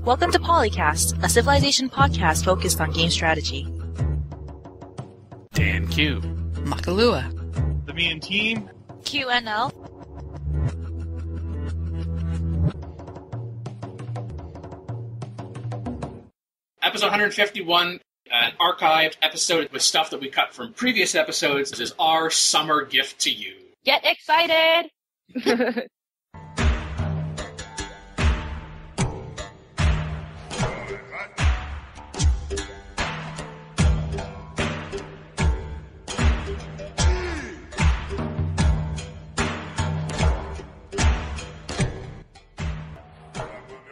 Welcome to PolyCast, a Civilization podcast focused on game strategy. Dan Q. Makalua. The Me and Team. QNL. Episode 151, an archived episode with stuff that we cut from previous episodes. This is our summer gift to you. Get excited!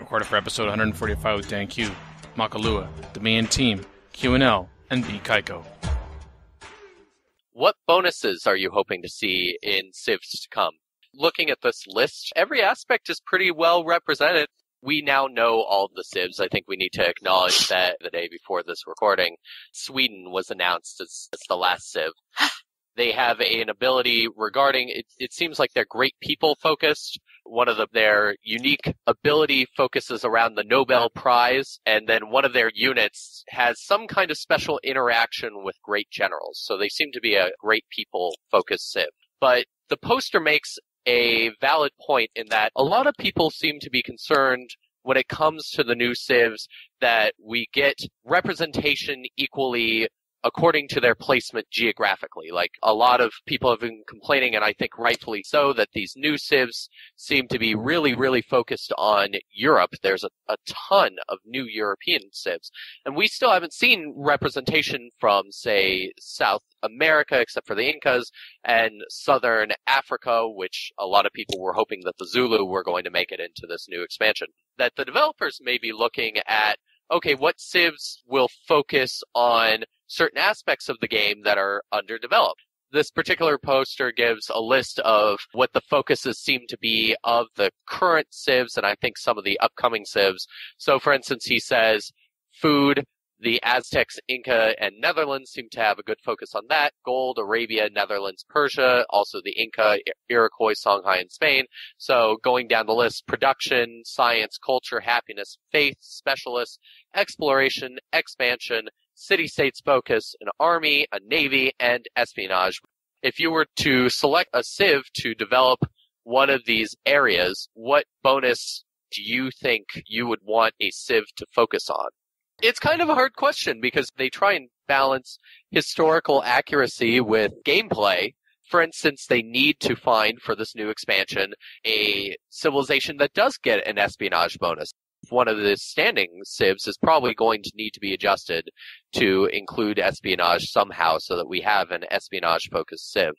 Recorded for episode 145 with Dan Q, Makalua, the Me and Team, QNL, and B. Kaiko. What bonuses are you hoping to see in Civs to come? Looking at this list, every aspect is pretty well represented. We now know all of the Civs. I think we need to acknowledge that the day before this recording, Sweden was announced as the last Civ. They have an ability regarding, it seems like they're great people focused. One of their unique ability focuses around the Nobel Prize, and then one of their units has some kind of special interaction with great generals. So they seem to be a great people focused Civ. But the poster makes a valid point in that a lot of people seem to be concerned when it comes to the new Civs that we get representation equally according to their placement geographically. Like, a lot of people have been complaining, and I think rightfully so, that these new Civs seem to be really, really focused on Europe. There's a ton of new European Civs. And we still haven't seen representation from, say, South America, except for the Incas, and Southern Africa, which a lot of people were hoping that the Zulu were going to make it into this new expansion. That the developers may be looking at, okay, what Civs will focus on certain aspects of the game that are underdeveloped. This particular poster gives a list of what the focuses seem to be of the current Civs, and I think some of the upcoming Civs. So, for instance, he says food. The Aztecs, Inca, and Netherlands seem to have a good focus on that. Gold, Arabia, Netherlands, Persia, also the Inca, Iroquois, Songhai, and Spain. So going down the list, production, science, culture, happiness, faith, specialists, exploration, expansion, city-states focus, an army, a navy, and espionage. If you were to select a Civ to develop one of these areas, what bonus do you think you would want a Civ to focus on? It's kind of a hard question because they try and balance historical accuracy with gameplay. For instance, they need to find for this new expansion a civilization that does get an espionage bonus. One of the standing Civs is probably going to need to be adjusted to include espionage somehow so that we have an espionage-focused Civ,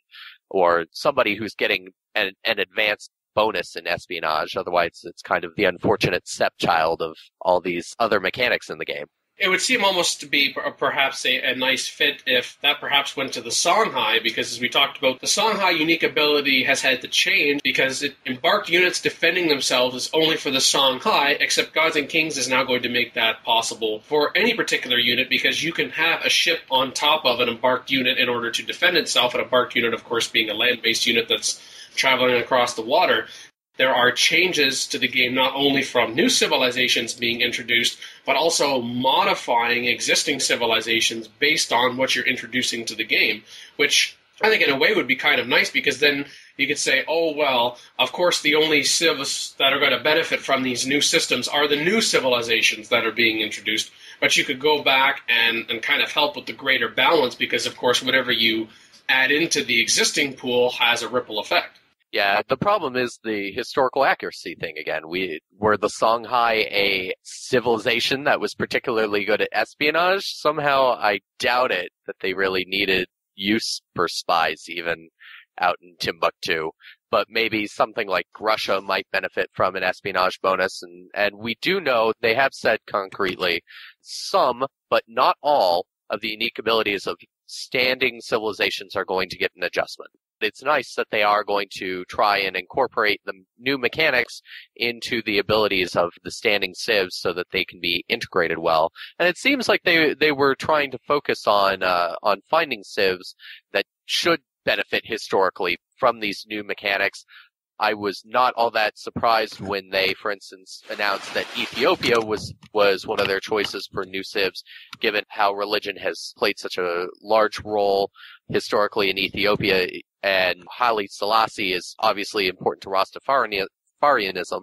or somebody who's getting an advanced bonus in espionage. Otherwise, it's kind of the unfortunate stepchild of all these other mechanics in the game. It would seem almost to be perhaps a nice fit if that perhaps went to the Songhai, because as we talked about, the Songhai unique ability has had to change because embarked units defending themselves is only for the Songhai, except Gods and Kings is now going to make that possible for any particular unit, because you can have a ship on top of an embarked unit in order to defend itself, an embarked unit, of course, being a land-based unit that's traveling across the water. There are changes to the game not only from new civilizations being introduced, but also modifying existing civilizations based on what you're introducing to the game, which I think in a way would be kind of nice, because then you could say, oh, well, of course the only civs that are going to benefit from these new systems are the new civilizations that are being introduced, but you could go back and kind of help with the greater balance, because, of course, whatever you add into the existing pool has a ripple effect. Yeah, the problem is the historical accuracy thing again. Were the Songhai a civilization that was particularly good at espionage? Somehow I doubt it that they really needed use for spies even out in Timbuktu. But maybe something like Russia might benefit from an espionage bonus. And we do know, they have said concretely, some, but not all, of the unique abilities of standing civilizations are going to get an adjustment. It's nice that they are going to try and incorporate the new mechanics into the abilities of the standing civs so that they can be integrated well. And it seems like they were trying to focus on finding civs that should benefit historically from these new mechanics. I was not all that surprised when they, for instance, announced that Ethiopia was one of their choices for new civs, given how religion has played such a large role historically in Ethiopia, and Haile Selassie is obviously important to Rastafarianism.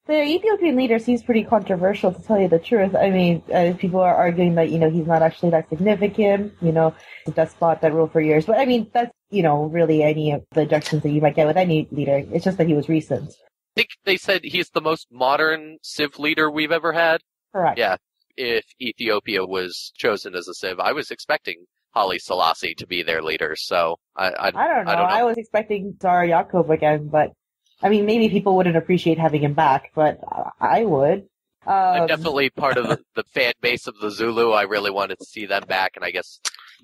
The Ethiopian leader seems pretty controversial, to tell you the truth. I mean, people are arguing that, he's not actually that significant, the despot that ruled for years. But, I mean, that's, really any of the objections that you might get with any leader. It's just that he was recent. I think they said he's the most modern civ leader we've ever had. Correct. Yeah. If Ethiopia was chosen as a civ, I was expecting Haile Selassie to be their leader, so I don't know. I was expecting Tsar Yaakov again, but I mean, maybe people wouldn't appreciate having him back, but I would. I'm definitely part of the fan base of the Zulu. I really wanted to see them back, and I guess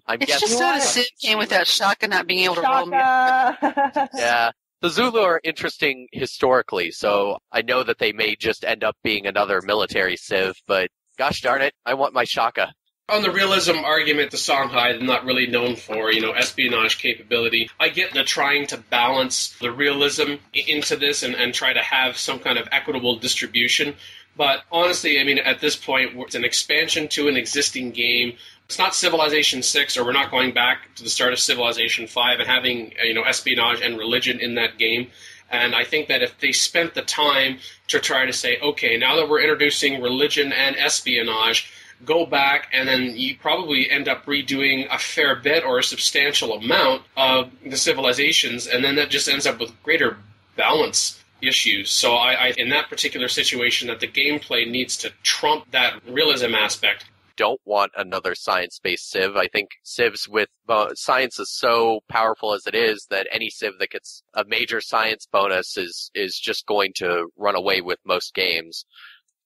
It's just so the Civ came with that Shaka not being able to roll me. Yeah. The Zulu are interesting historically, so I know that they may just end up being another military civ, but gosh darn it, I want my Shaka. On the realism argument, the Songhai is not really known for, espionage capability. I get the trying to balance the realism into this and try to have some kind of equitable distribution. But honestly, I mean, at this point, it's an expansion to an existing game. It's not Civilization 6, or we're not going back to the start of Civilization 5 and having, espionage and religion in that game. And I think that if they spent the time to try to say, okay, now that we're introducing religion and espionage, go back, and then you probably end up redoing a fair bit or a substantial amount of the civilizations, and then that just ends up with greater balance issues. So I in that particular situation, that the gameplay needs to trump that realism aspect. Don't want another science-based civ. I think civs with science is so powerful as it is that any civ that gets a major science bonus is just going to run away with most games.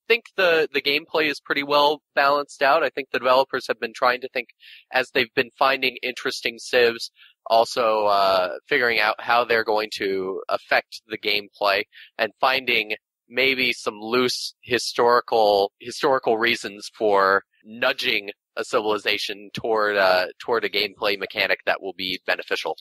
I think the gameplay is pretty well balanced out. I think the developers have been trying to think, as they've been finding interesting civs, also figuring out how they're going to affect the gameplay and finding maybe some loose historical reasons for nudging a civilization toward a gameplay mechanic that will be beneficial.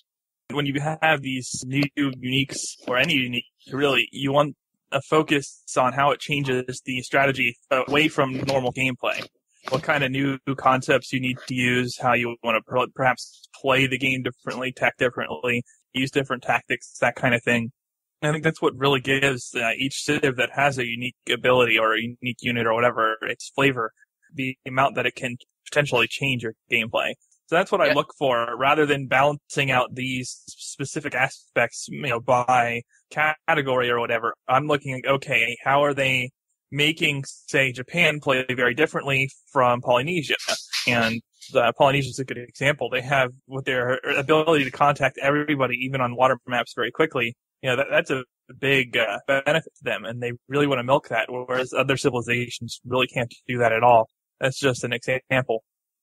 When you have these new uniques, or any unique, really, you want a focus on how it changes the strategy away from normal gameplay. What kind of new concepts you need to use, how you want to perhaps play the game differently, tech differently, use different tactics, that kind of thing. And I think that's what really gives each civ that has a unique ability or a unique unit or whatever its flavor, the amount that it can potentially change your gameplay. So that's what I look for, rather than balancing out these specific aspects, by category or whatever. I'm looking at, okay, how are they making, say, Japan play very differently from Polynesia? And Polynesia is a good example. They have, with their ability to contact everybody, even on water maps very quickly, that's a big benefit to them, and they really want to milk that, whereas other civilizations really can't do that at all. That's just an example.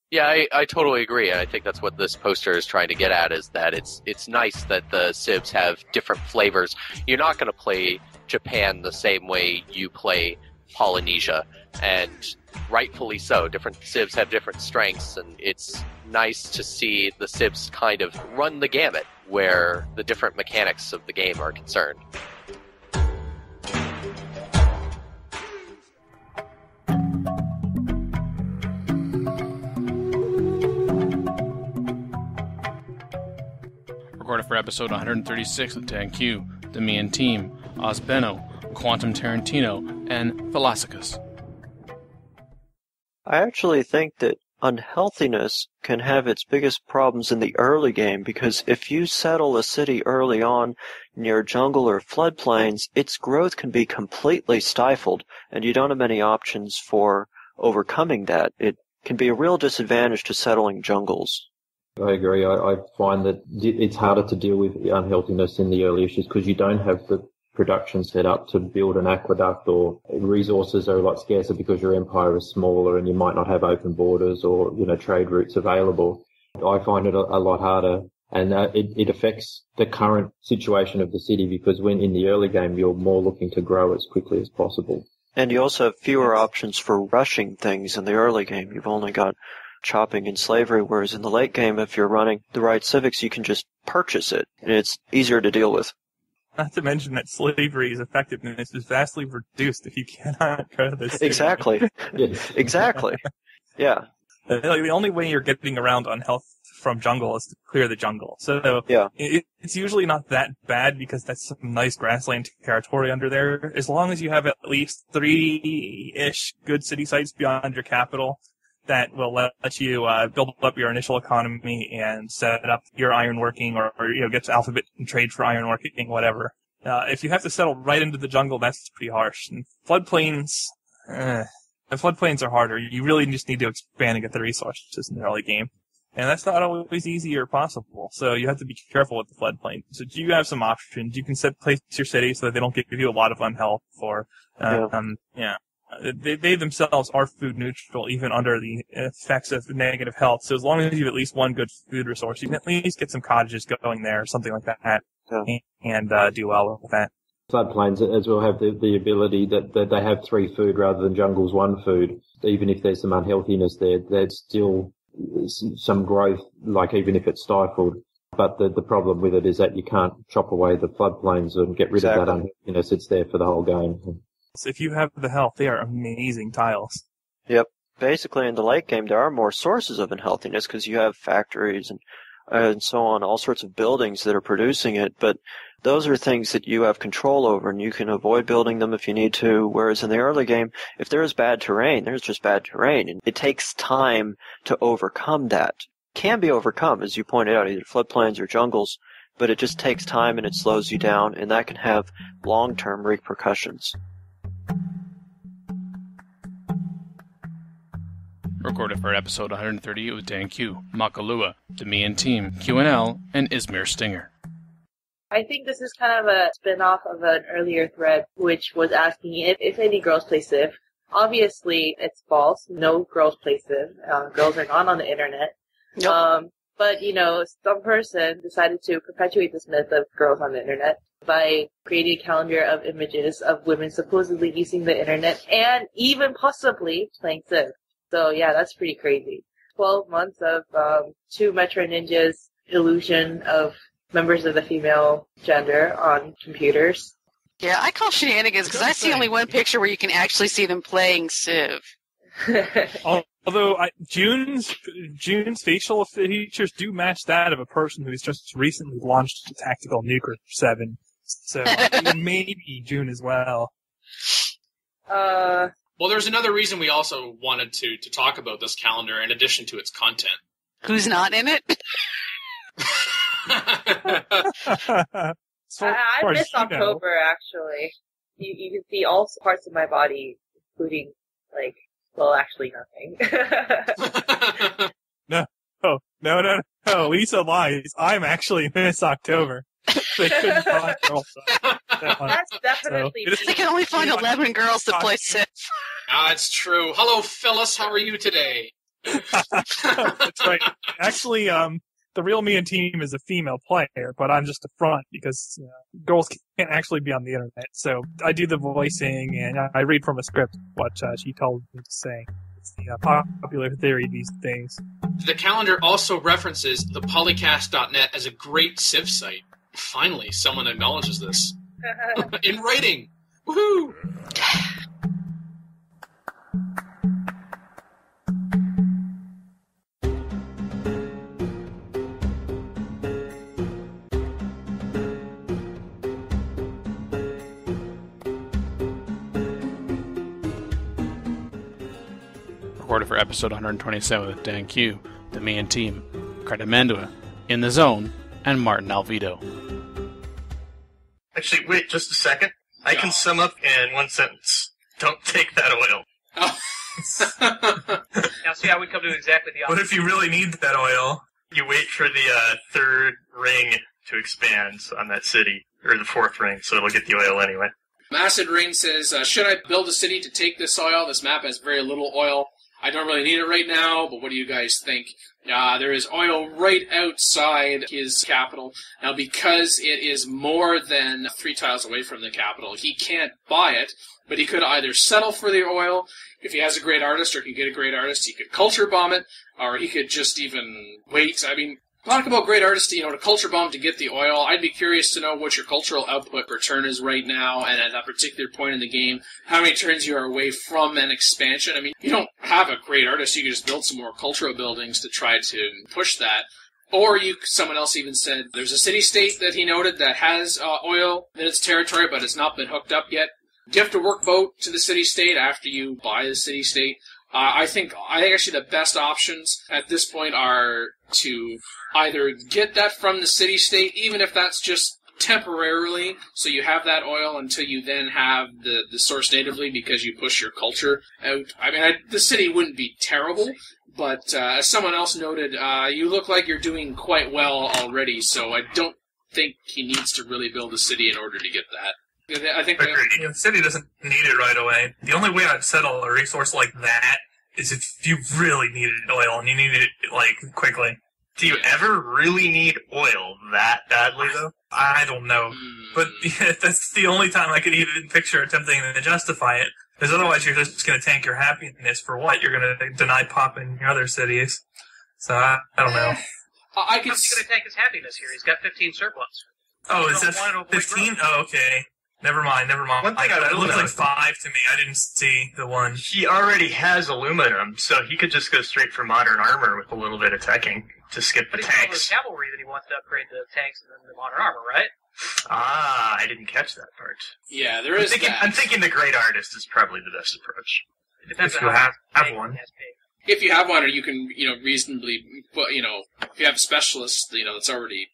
Yeah, I totally agree, and I think that's what this poster is trying to get at, is that it's nice that the civs have different flavors. You're not going to play Japan the same way you play Polynesia, and rightfully so. Different civs have different strengths, and it's nice to see the civs kind of run the gamut where the different mechanics of the game are concerned. Recorded for episode 136 of Dan Q, the Me and Team, Osbeno, Quantum Tarantino, and Philosophus. I actually think that unhealthiness can have its biggest problems in the early game, because if you settle a city early on near jungle or floodplains, its growth can be completely stifled, and you don't have many options for overcoming that. It can be a real disadvantage to settling jungles. I agree. I find that it's harder to deal with unhealthiness in the early issues because you don't have the production set up to build an aqueduct, or resources are a lot scarcer because your empire is smaller and you might not have open borders or, trade routes available. I find it a lot harder, and it affects the current situation of the city, because when in the early game you're more looking to grow as quickly as possible. And you also have fewer options for rushing things in the early game. You've only got chopping and slavery, whereas in the late game, if you're running the right civics, you can just purchase it, and it's easier to deal with. Not to mention that slavery's effectiveness is vastly reduced if you cannot go to the city. Exactly. Exactly. Yeah. The only way you're getting around on health from jungle is to clear the jungle. So Yeah. it's usually not that bad because that's some nice grassland territory under there. As long as you have at least 3-ish good city sites beyond your capital, that will let you build up your initial economy and set up your ironworking or get to alphabet and trade for ironworking, whatever. If you have to settle right into the jungle, that's pretty harsh. And floodplains, the floodplains are harder. You really just need to expand and get the resources in the early game. And that's not always easy or possible. So you have to be careful with the floodplain. So you have some options. You can place your city so that they don't give you a lot of unhealth or, They themselves are food neutral, even under the effects of negative health. So as long as you have at least one good food resource, you can at least get some cottages going there or something like that, and do well with that. Floodplains as well have the ability that they have 3 food rather than jungle's 1 food. Even if there's some unhealthiness there, there's still some growth, like even if it's stifled. But the problem with it is that you can't chop away the floodplains and get rid of that unhealthiness. It's there for the whole game. So if you have the health, they are amazing tiles. Yep. Basically, in the late game, there are more sources of unhealthiness because you have factories and so on, all sorts of buildings that are producing it. But those are things that you have control over, and you can avoid building them if you need to. Whereas in the early game, if there is bad terrain, there's just bad terrain. And it takes time to overcome that. It can be overcome, as you pointed out, either floodplains or jungles, but it just takes time and it slows you down, and that can have long-term repercussions. Recorded for episode 138 with Dan Q, Makalua, Demian Team, QNL, and Izmir Stinger. I think this is kind of a spin-off of an earlier thread, which was asking if any girls play Civ. Obviously, it's false. No girls play Civ. Girls are not on the internet. Nope. But, some person decided to perpetuate this myth of girls on the internet by creating a calendar of images of women supposedly using the internet and even possibly playing Civ. So, yeah, that's pretty crazy. 12 months of 2 Metro Ninjas illusion of members of the female gender on computers. Yeah, I call shenanigans because I see only one picture where you can actually see them playing Civ. Although June's facial features do match that of a person who's just recently launched a tactical nuke 7. So maybe June as well. Well, there's another reason we also wanted to talk about this calendar in addition to its content. Who's not in it? I miss October, actually. You can see all parts of my body, including, actually nothing. No. Lisa lies. I'm actually Miss October. They couldn't find girls. That's definitely me. They can only find 11 girls to play Civ. It's true. Hello, Phyllis. How are you today? That's right. Actually, the real me and team is a female player, but I'm just a front because girls can't actually be on the internet. So I do the voicing and I read from a script what she told me to say. It's the popular theory these days. The calendar also references the PolyCast.net as a great Civ site. Finally, someone acknowledges this. In writing! Woohoo! Recorded for episode 127 with Dan Q, Demian Team, Cardamandua, In the Zone, and Martin Alvito. Actually, wait just a second. I can sum up in one sentence. Don't take that oil. Now see how we come to exactly the opposite. What if you really need that oil? You wait for the 3rd ring to expand on that city, or the 4th ring, so it'll get the oil anyway. Acid Rain says, should I build a city to take this oil? This map has very little oil. I don't really need it right now, but what do you guys think? There is oil right outside his capital. Now, because it is more than 3 tiles away from the capital, he can't buy it, but he could either settle for the oil, if he has a great artist, or can get a great artist, he could culture bomb it, or he could just even wait. I mean, Talk about great artists, to culture bomb to get the oil. I'd be curious to know what your cultural output per turn is right now, and at that particular point in the game, how many turns you are away from an expansion. I mean, you don't have a great artist, you can just build some more cultural buildings to try to push that. Or someone else even said there's a city-state that he noted that has oil in its territory, but it's not been hooked up yet. Do you have to work boat to the city-state after you buy the city-state? I think actually the best options at this point are to either get that from the city-state, even if that's just temporarily, so you have that oil until you then have the source natively because you push your culture out. I mean, the city wouldn't be terrible, but as someone else noted, you look like you're doing quite well already, so I don't think he needs to really build a city in order to get that. I think the city doesn't need it right away. The only way I'd settle a resource like that is if you really needed oil and you needed it, quickly. Do you ever really need oil that badly, though? I don't know. But that's the only time I could even picture attempting to justify it. Because otherwise you're just going to tank your happiness for what? You're going to deny pop in your other cities. So, I don't know. How's he going to tank his happiness here? He's got 15 surplus. Oh, is that 15? Oh, okay. Never mind. One thing it looks like 5 to me. I didn't see the one. He already has aluminum, so he could just go straight for modern armor with a little bit of teching to skip the tanks. But he's got cavalry that he wants to upgrade the tanks and then the modern armor, right? I didn't catch that part. Yeah, there is that. I'm thinking the great artist is probably the best approach. It depends if on you how have one. If you have one, or you can, reasonably, if you have a specialist, that's already,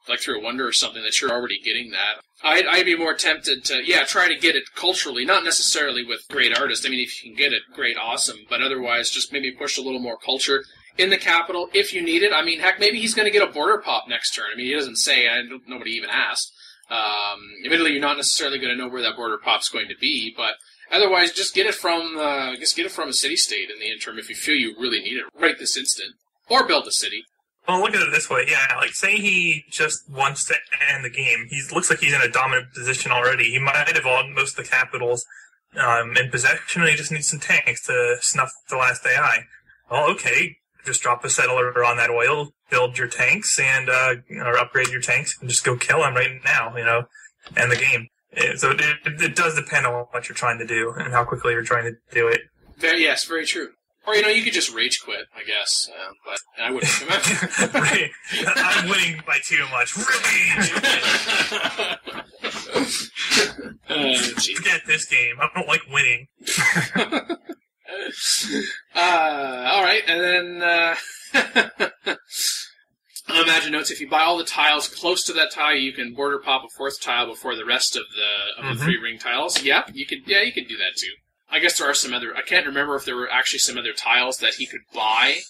like through a wonder or something, that you're already getting that. I'd be more tempted to, try to get it culturally, not necessarily with great artists. I mean, if you can get it, great, awesome. But otherwise, just maybe push a little more culture in the capital if you need it. I mean, heck, maybe he's going to get a border pop next turn. I mean, he doesn't say. Nobody even asked. Admittedly, you're not necessarily going to know where that border pop's going to be, but otherwise, just get it from a city-state in the interim if you feel you really need it right this instant, or build a city. Well, look at it this way, say he just wants to end the game. He looks like he's in a dominant position already. He might have owned most of the capitals in possession, and he just needs some tanks to snuff the last AI. Well, okay, just drop a settler on that oil, build your tanks, and or upgrade your tanks, and just go kill him right now, end the game. So it does depend on what you're trying to do and how quickly you're trying to do it. Yes, very true. Or, you could just rage quit, I guess. But I wouldn't recommend. I'm winning by too much. Rage! Forget this game. I don't like winning. Alright, and then, imagine notes, if you buy all the tiles close to that tile, you can border pop a 4th tile before the rest of the 3 ring tiles. Yeah, you could do that too. I guess there are some other... I can't remember if there were actually some other tiles that he could buy.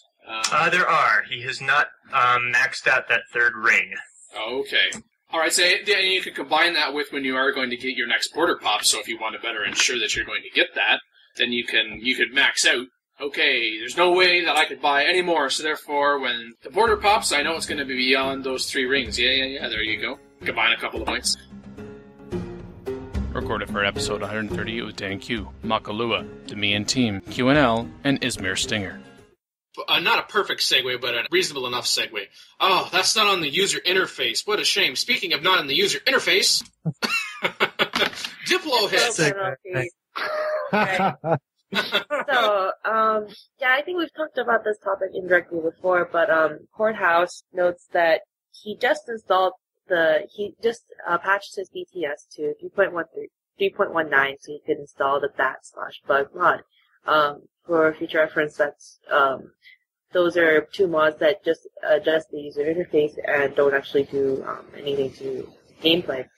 There are. He has not maxed out that 3rd ring. Okay. Alright, so you could combine that with when you are going to get your next border pop, so if you want to better ensure that you're going to get that, then you could max out. Okay, there's no way that I could buy any more, so therefore, when the border pops, I know it's going to be beyond those 3 rings. Yeah, there you go. Combine a couple of points. Recorded for episode 138 with Dan Q, Makalua, Demi and Team, QNL, and Izmir Stinger. Not a perfect segue, but a reasonable enough segue. Oh, that's not on the user interface. What a shame. Speaking of not on the user interface, Diplo hits. So, I think we've talked about this topic indirectly before, but Courthouse notes that he just patched his BTS to 3.19, so he could install the bat/bug mod. For future reference, those are 2 mods that just adjust the user interface and don't actually do anything to gameplay.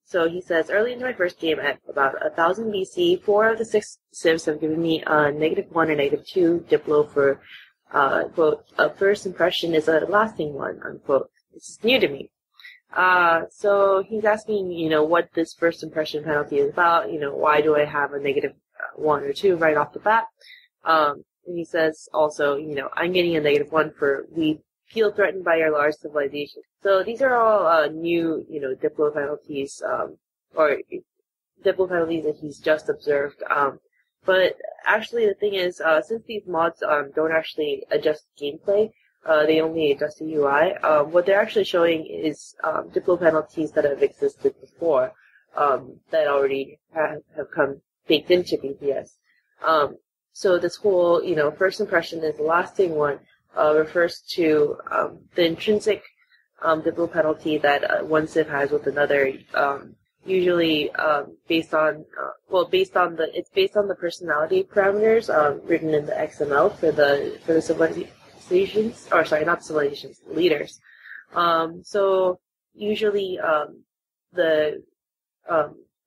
So he says, early into my first game at about 1000 BC, 4 of the 6 civs have given me a -1 or -2 Diplo for, quote, a first impression is a lasting one, unquote. This is new to me. So he's asking, what this first impression penalty is about, why do I have a -1 or 2 right off the bat? And he says also, I'm getting a -1 for we feel threatened by our large civilization. So these are all new, Diplo penalties, or Diplo penalties that he's just observed. But actually the thing is, since these mods don't actually adjust gameplay, they only adjust the UI. What they're actually showing is Diplo penalties that have existed before, that already have come baked into BPS. So this whole, first impression is the lasting one, refers to the intrinsic Diplo penalty that one civ has with another. Usually based on the personality parameters written in the XML for the civilizations, or sorry, not civilizations, leaders. So usually the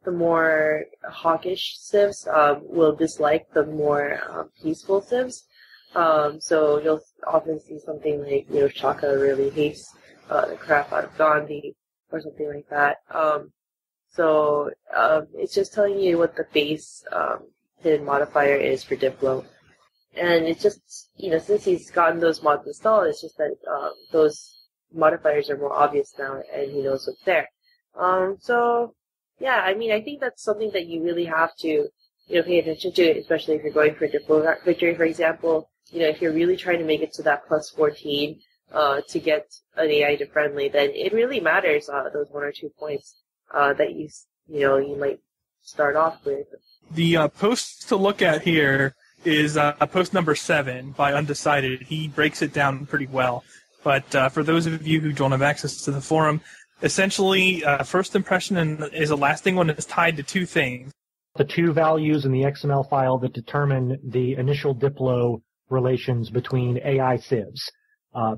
more hawkish civs will dislike the more peaceful civs. So you'll often see something like, Shaka really hates the crap out of Gandhi or something like that. So it's just telling you what the base hidden modifier is for Diplo. And it's just, since he's gotten those mods installed, it's just that those modifiers are more obvious now and he knows what's there. So, yeah, I mean, I think that's something that you really have to, pay attention to, especially if you're going for Diplo victory, for example. If you're really trying to make it to that plus 14 to get an AI to friendly, then it really matters, those 1 or 2 points that you might start off with. The post to look at here is post number 7 by Undecided. He breaks it down pretty well. But for those of you who don't have access to the forum, essentially, first impression is a lasting one is tied to 2 things. The 2 values in the XML file that determine the initial Diplo relations between AI civs.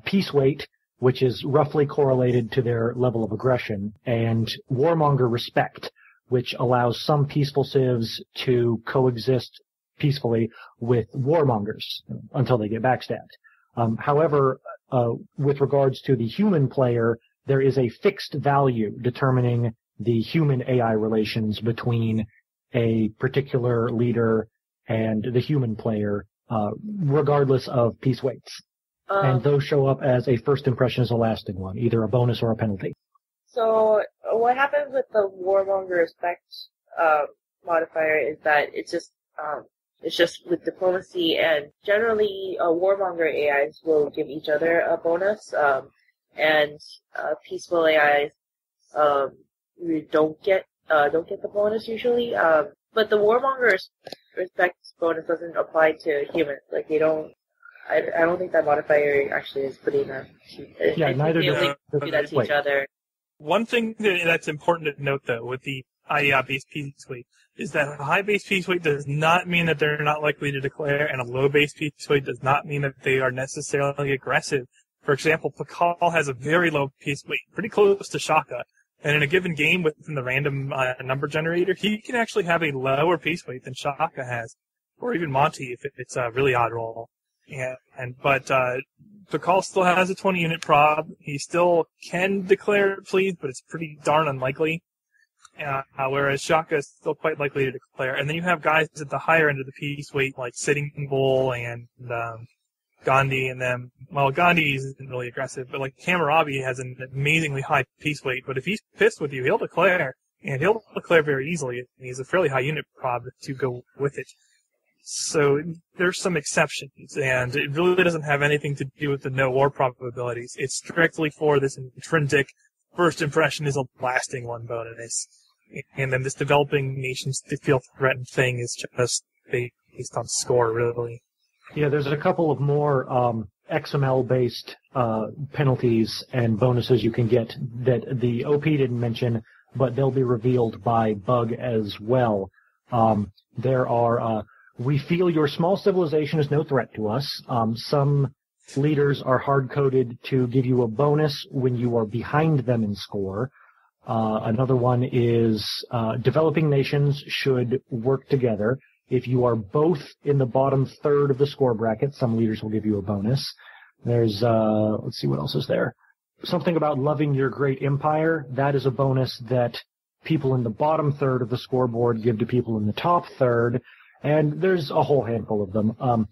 Peace weight, which is roughly correlated to their level of aggression, and warmonger respect, which allows some peaceful civs to coexist peacefully with warmongers until they get backstabbed. However, with regards to the human player, there is a fixed value determining the human-AI relations between a particular leader and the human player, regardless of peace weights. And those show up as a first impression as a lasting one, either a bonus or a penalty. So what happens with the warmonger respect modifier is that it's just with diplomacy, and generally warmonger AIs will give each other a bonus, and peaceful AIs don't get the bonus usually. But the warmonger respect bonus doesn't apply to humans. Like they don't. I don't think that modifier actually is pretty enough. Yeah, neither do that to each other. One thing that's important to note, though, with the IEA base peace weight is that a high base peace weight does not mean that they're not likely to declare, and a low base peace weight does not mean that they are necessarily aggressive. For example, Pakal has a very low peace weight, pretty close to Shaka, and in a given game within the random number generator, he can actually have a lower peace weight than Shaka has, or even Monty if it's a really odd roll. But Pakal still has a 20-unit prob. He still can declare please, but it's pretty darn unlikely. Whereas Shaka is still quite likely to declare. And then you have guys at the higher end of the peace weight, like Sitting Bull and Gandhi and them. Well, Gandhi isn't really aggressive, but like Hammurabi has an amazingly high peace weight. But if he's pissed with you, he'll declare, and he'll declare very easily. And he's a fairly high unit prob to go with it. So there's some exceptions, and it really doesn't have anything to do with the no war probabilities. It's strictly for this intrinsic first impression is a lasting one bonus. And then this developing nations to feel threatened thing is just based on score, really. Yeah, there's a couple of more XML-based penalties and bonuses you can get that the OP didn't mention, but they'll be revealed by bug as well. There are... we feel your small civilization is no threat to us. Some leaders are hard-coded to give you a bonus when you are behind them in score. Another one is developing nations should work together. If you are both in the bottom third of the score bracket, some leaders will give you a bonus. There's, let's see what else is there. Something about loving your great empire. That is a bonus that people in the bottom third of the scoreboard give to people in the top third. And there's a whole handful of them.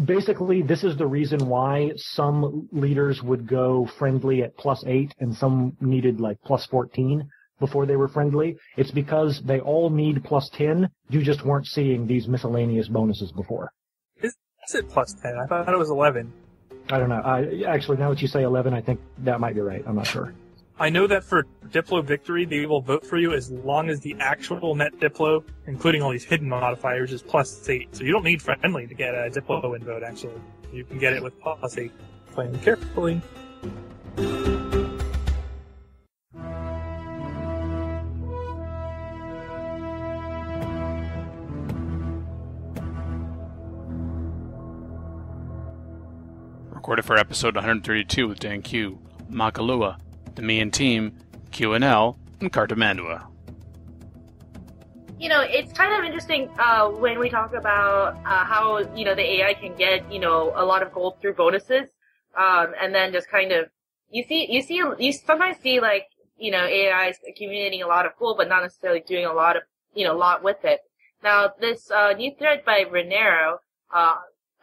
Basically, this is the reason why some leaders would go friendly at +8 and some needed like +14 before they were friendly. It's because they all need +10. You just weren't seeing these miscellaneous bonuses before. Is it +10? I thought it was 11. I don't know. Actually, now that you say 11, I think that might be right. I'm not sure. I know that for Diplo victory, they will vote for you as long as the actual net Diplo, including all these hidden modifiers, is +8. So you don't need friendly to get a Diplo win vote, actually. You can get it with +8. Playing carefully. Recorded for episode 132 with Dan Q, Makalua, the Mian team, QNL, and Cartamandua. You know, it's kind of interesting when we talk about how, you know, the AI can get, you know, a lot of gold through bonuses, and then just kind of, you sometimes see, like, you know, AIs accumulating a lot of gold, but not necessarily doing a lot with it. Now, this new thread by Renero,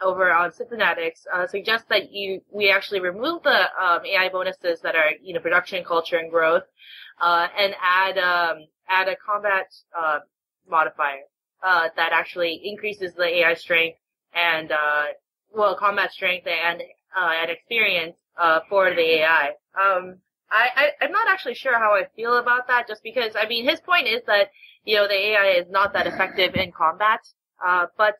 over on Fanatics, suggests that we actually remove the AI bonuses that are, you know, production, culture, and growth, and add a combat modifier that actually increases the AI strength and combat strength and experience for the AI. I'm not actually sure how I feel about that, just because, I mean, his point is that, you know, the AI is not that effective in combat, but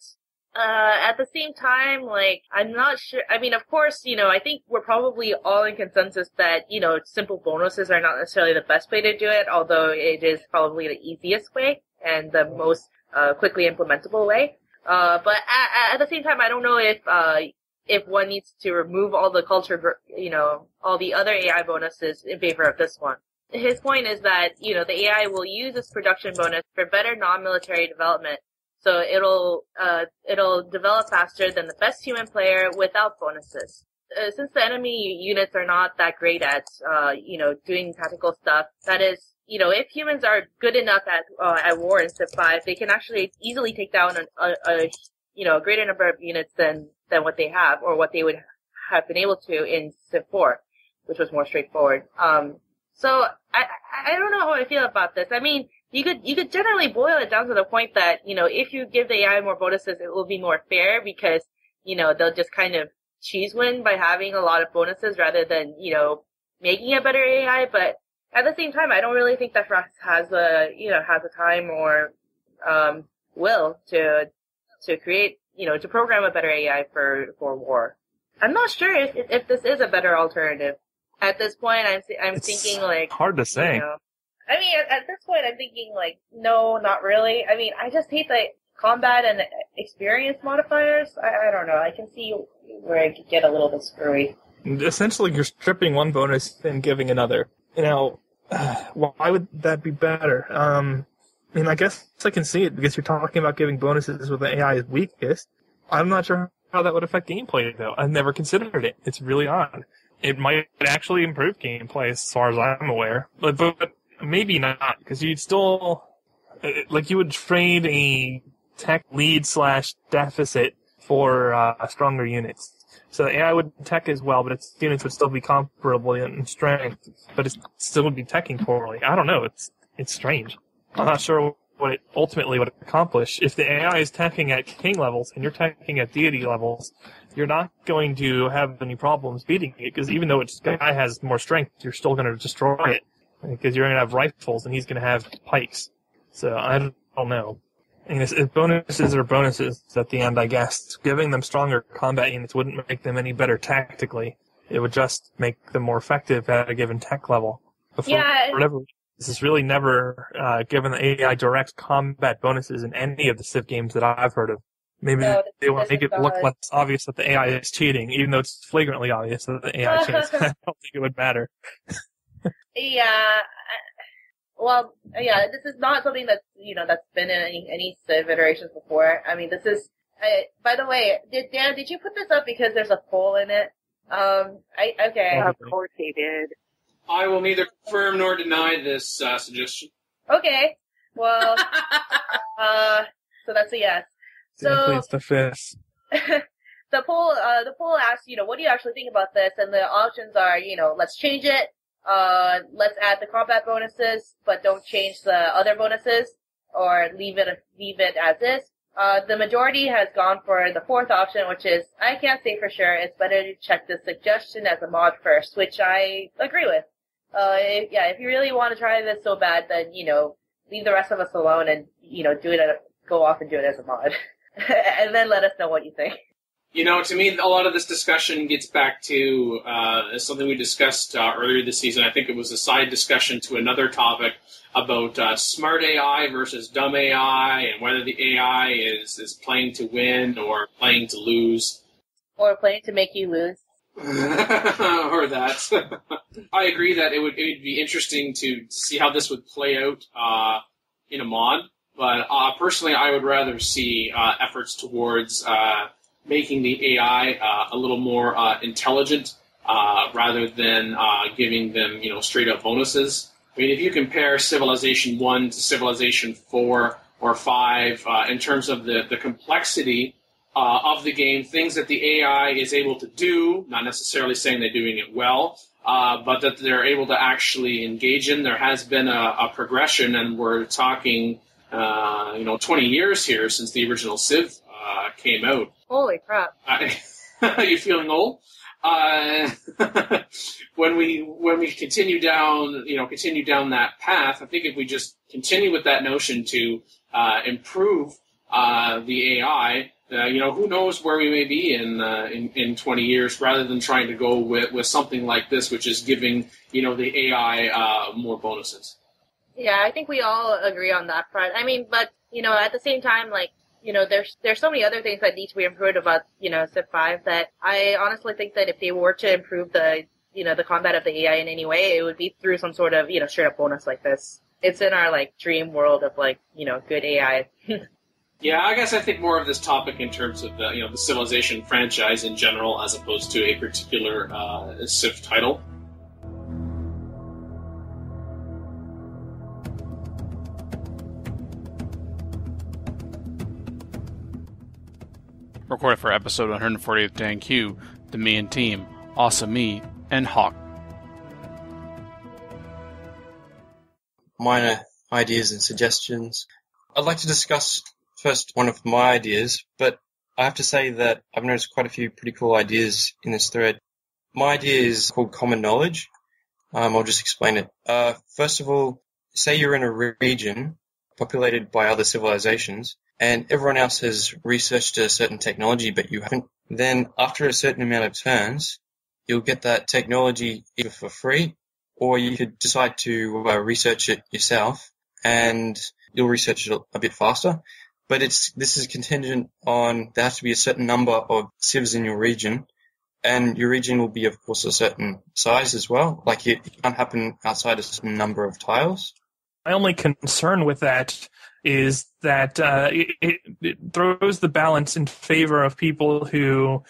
at the same time, like, I'm not sure. I mean, of course, you know, I think we're probably all in consensus that, you know, simple bonuses are not necessarily the best way to do it, although it is probably the easiest way and the most quickly implementable way. But at the same time, I don't know if one needs to remove all the culture, you know, all the other AI bonuses in favor of this one. His point is that, you know, the AI will use this production bonus for better non-military development. So it'll develop faster than the best human player without bonuses. Since the enemy units are not that great at, you know, doing tactical stuff, that is, you know, if humans are good enough at war in Civ 5, they can actually easily take down a greater number of units than what they have, or what they would have been able to in Civ 4, which was more straightforward. So I don't know how I feel about this. I mean, you could generally boil it down to the point that, you know, if you give the AI more bonuses, it will be more fair because, you know, they'll just kind of cheese win by having a lot of bonuses rather than, you know, making a better AI. But at the same time, I don't really think that Frax has the time or, will to create, you know, to program a better AI for war. I'm not sure if this is a better alternative. At this point, I'm thinking, like, hard to say. You know, I mean, at this point, I'm thinking, like, no, not really. I mean, I just hate the combat and experience modifiers. I don't know. I can see where I could get a little bit screwy. Essentially, you're stripping one bonus and giving another. You know, why would that be better? I mean, I guess I can see it because you're talking about giving bonuses with the AI is weakest. I'm not sure how that would affect gameplay, though. I've never considered it. It's really odd. It might actually improve gameplay as far as I'm aware. But maybe not, because you'd still, like, you would trade a tech lead / deficit for stronger units. So the AI would tech as well, but its units would still be comparable in strength, but it still would be teching poorly. I don't know. It's strange. I'm not sure what it ultimately would accomplish. If the AI is teching at king levels and you're teching at deity levels, you're not going to have any problems beating it, because even though its guy has more strength, you're still going to destroy it, because you're going to have rifles and he's going to have pikes. So I don't know. And if bonuses are bonuses at the end, I guess. Giving them stronger combat units wouldn't make them any better tactically. It would just make them more effective at a given tech level. This is really never given the AI direct combat bonuses in any of the Civ games that I've heard of. Maybe they want to make it look less obvious that the AI is cheating, even though it's flagrantly obvious that the AI cheats. I don't think it would matter. Yeah. Well, yeah, this is not something that's, you know, that's been in any Civ iterations before. I mean, this is, by the way, Dan, did you put this up because there's a poll in it? Okay. Of course they did. I will neither confirm nor deny this suggestion. Okay. Well, so that's a yes. So, please, the fist. the poll asks, you know, what do you actually think about this? And the options are, you know, let's change it. Let's add the combat bonuses, but don't change the other bonuses, or leave it as is, The majority has gone for the fourth option, which is, I can't say for sure, it's better to check the suggestion as a mod first, which I agree with. If you really want to try this so bad, then, leave the rest of us alone and, go off and do it as a mod. And then let us know what you think. To me, a lot of this discussion gets back to something we discussed earlier this season. I think it was a side discussion to another topic about smart AI versus dumb AI and whether the AI is playing to win or playing to lose. Or playing to make you lose. Or that. I agree that it would be interesting to see how this would play out in a mod. But personally, I would rather see efforts towards making the AI a little more intelligent rather than giving them, straight up bonuses. I mean, if you compare Civilization 1 to Civilization 4 or 5 in terms of the complexity of the game, things that the AI is able to do, not necessarily saying they're doing it well, but that they're able to actually engage in, there has been a progression, and we're talking 20 years here since the original Civ came out. Holy crap. Are you feeling old? When we continue down that path, I think if we just continue with that notion to improve the AI, who knows where we may be in 20 years, rather than trying to go with something like this, which is giving the AI more bonuses. Yeah, I think we all agree on that front. I mean, but at the same time, there's so many other things that need to be improved about Civ 5 that I honestly think that if they were to improve the combat of the AI in any way, it would be through some sort of straight up bonus like this. It's in our dream world of good AI. Yeah, I guess I think more of this topic in terms of the Civilization franchise in general, as opposed to a particular Civ title. Recorded for episode 140 of Dan Q, the Me and Team, Awesome Me, and Hawk. Minor ideas and suggestions. I'd like to discuss first one of my ideas, but I have to say that I've noticed quite a few pretty cool ideas in this thread. My idea is called common knowledge. I'll just explain it. First of all, say you're in a region populated by other civilizations, and everyone else has researched a certain technology, but you haven't. Then, after a certain amount of turns, you'll get that technology either for free, or you could decide to research it yourself, and you'll research it a bit faster. But this is contingent on there has to be a certain number of civs in your region, and your region will be, of course, a certain size as well. It can't happen outside a certain number of tiles. My only concern with that is that it throws the balance in favor of people who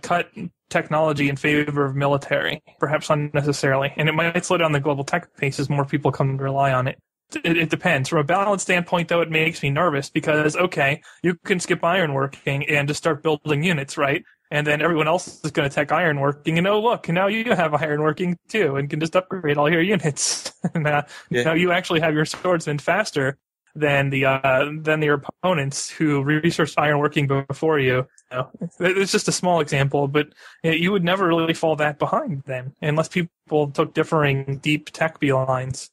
cut technology in favor of military, perhaps unnecessarily. And it might slow down the global tech pace as more people come to rely on it. It depends. From a balance standpoint, though, it makes me nervous because, okay, you can skip ironworking and just start building units, right? And then everyone else is going to tech ironworking, and look, now you have ironworking too, and can just upgrade all your units. And now you actually have your swordsmen faster than your opponents who researched ironworking before you. It's just a small example, but you would never really fall that behind then, unless people took differing deep tech beelines.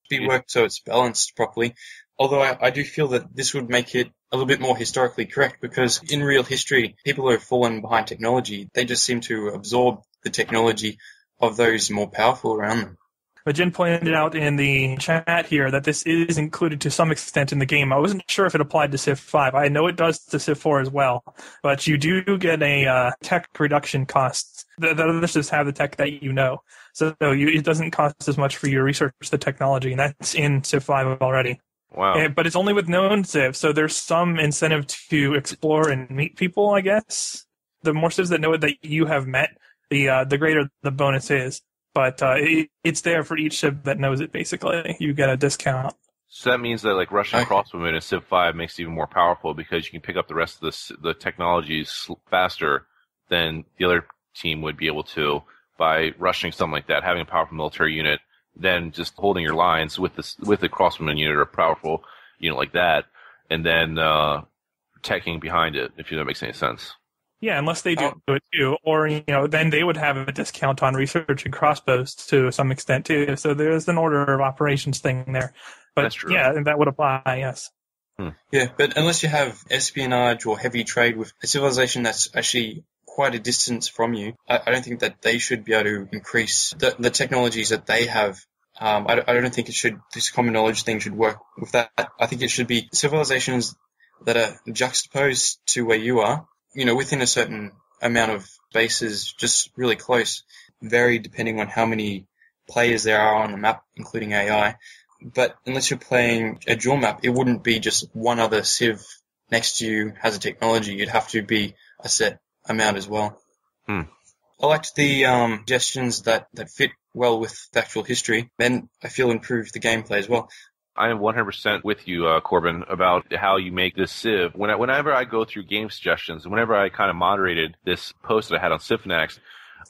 Be worked so it's balanced properly. Although I do feel that this would make it a little bit more historically correct, because in real history, people who have fallen behind technology, they just seem to absorb the technology of those more powerful around them. But Jen pointed out in the chat here that this is included to some extent in the game. I wasn't sure if it applied to Civ 5. I know it does to Civ 4 as well. But you do get a tech reduction costs. The others just have the tech that you know. So it doesn't cost as much for you to research the technology, and that's in Civ 5 already. Wow. But it's only with known civs, so there's some incentive to explore and meet people, I guess. The more civs that know that you have met, the greater the bonus is. But it's there for each civ that knows it, basically. You get a discount. So that means that Russian crossbowmen in Civ 5 makes it even more powerful because you can pick up the rest of the technologies faster than the other team would be able to by rushing something like that, having a powerful military unit, then just holding your lines with the crossbowman unit or a powerful unit like that, and then teching behind it, if that makes any sense. Yeah, unless they do it too, or then they would have a discount on research and crossbows to some extent too. So there's an order of operations thing there. But that's true. Yeah, and that would apply. Yes. Yeah, but unless you have espionage or heavy trade with a civilization that's actually quite a distance from you, I don't think that they should be able to increase the technologies that they have. I don't think this common knowledge thing should work with that. I think it should be civilizations that are juxtaposed to where you are, within a certain amount of bases, just really close, vary depending on how many players there are on the map, including AI. But unless you're playing a dual map, it wouldn't be just one other civ next to you has a technology. It'd have to be a set amount as well. I liked the suggestions that fit well with the actual history, and I feel improved the gameplay as well. I am 100% with you, Corbin, about how you make this Civ. Whenever I go through game suggestions, and whenever I kind of moderated this post that I had on Civ Fanatics,